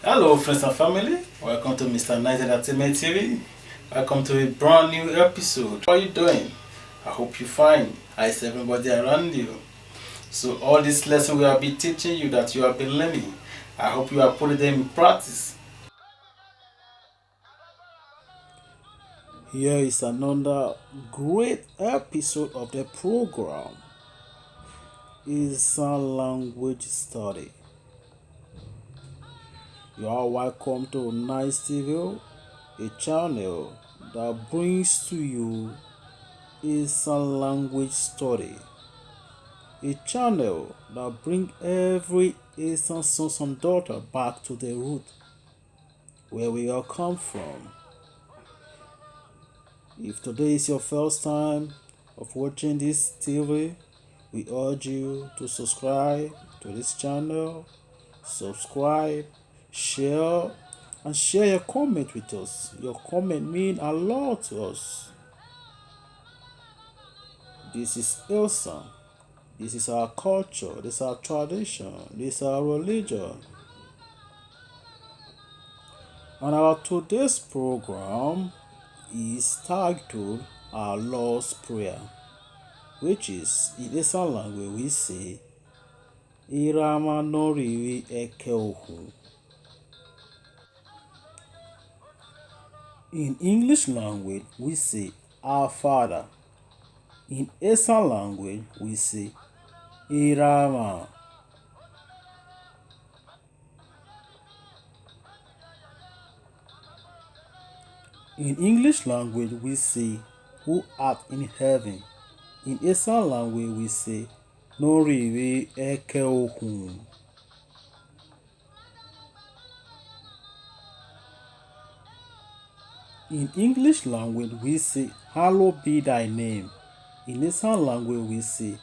Hello friends and family, welcome to Mr. Nice Entertainment TV. Welcome to a brand new episode. How are you doing? I hope you're fine. How is everybody around you? So all these lessons we have been teaching you that you have been learning, I hope you are putting them in practice. Here is another great episode of the program. Esan language study. You are welcome to Nice TV, a channel that brings to you Esan language study, a channel that brings every Esan son and daughter back to the root where we all come from. If today is your first time of watching this TV, we urge you to subscribe to this channel, subscribe, share, and share your comment with us. Your comment means a lot to us. This is Esan. This is our culture. This is our tradition. This is our religion. And our today's program is titled Our Lord's Prayer, which is in Esan language we say Irama no Ribhi eke Okhun. In English language we say Our Father. In Esan language we say Irama. In English language we say Who art in heaven. In Esan language we say No Ribhi eke Okhun. In English language we say Hallowed be thy name. In Esan language we say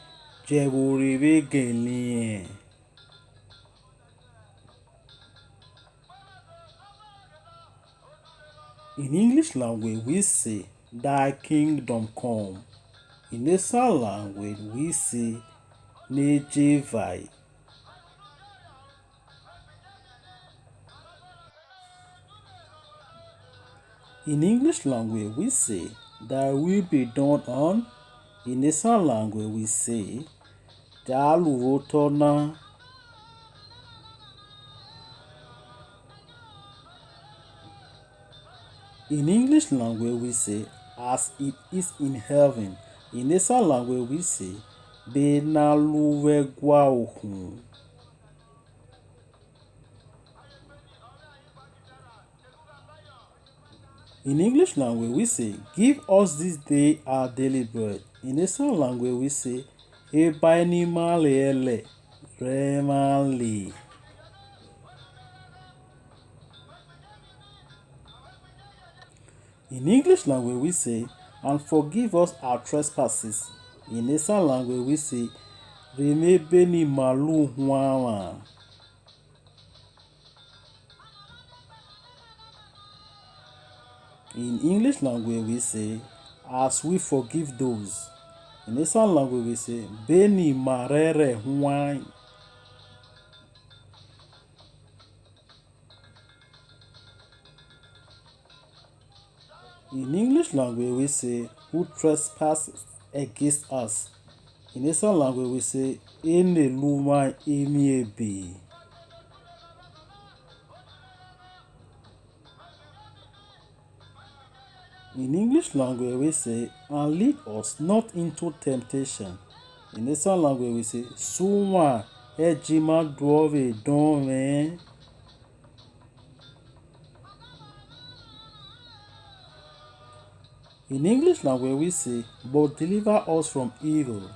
Jebu Ribhi gelien. In English language we say Thy kingdom come. In Esan language we say Nejevai. In English language we say Thy will be done on. In Esan language we say Jalurotona. In English language we say as it is in heaven. In Esan language we say Benaluwegwa Okhun. In English language we say give us this day our daily bread. In Esan language we say Ebaini malele remali. In English language we say and forgive us our trespasses. In Esan language we say remebeni malu huama. In English language we say as we forgive those. In Esan language we say beni marere huai. In English language we say who trespasses against us. In Esan language we say ene luma emiebe. In English language we say and lead us not into temptation. In Esan language we say suma ejima dove dome. In English language we say but deliver us from evil.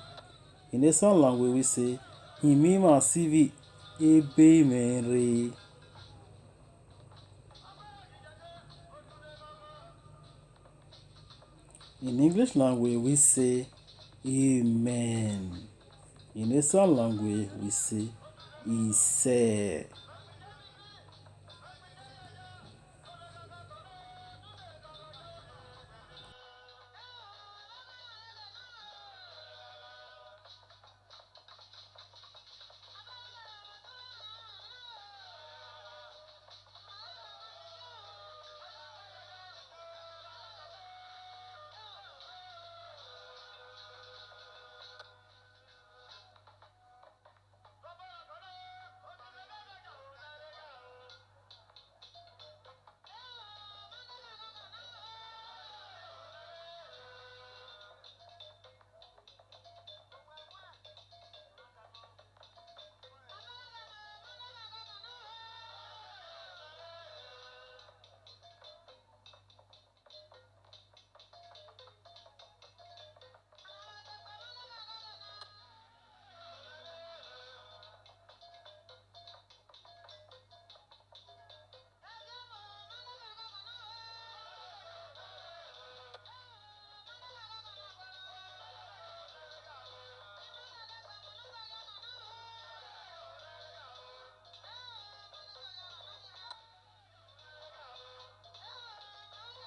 In Esan language we say himima sivi ebe mere. In English language we say amen. In Esan language we say ise.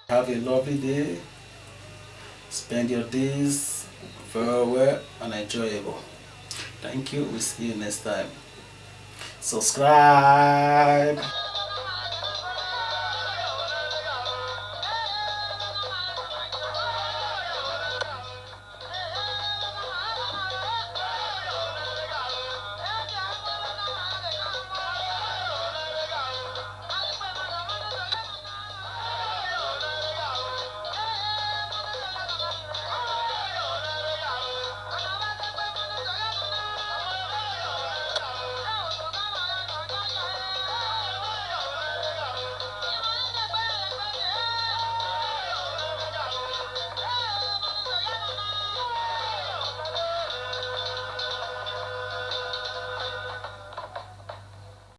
Have a lovely day. Spend your days very well and enjoyable. Thank you. We'll see you next time. Subscribe.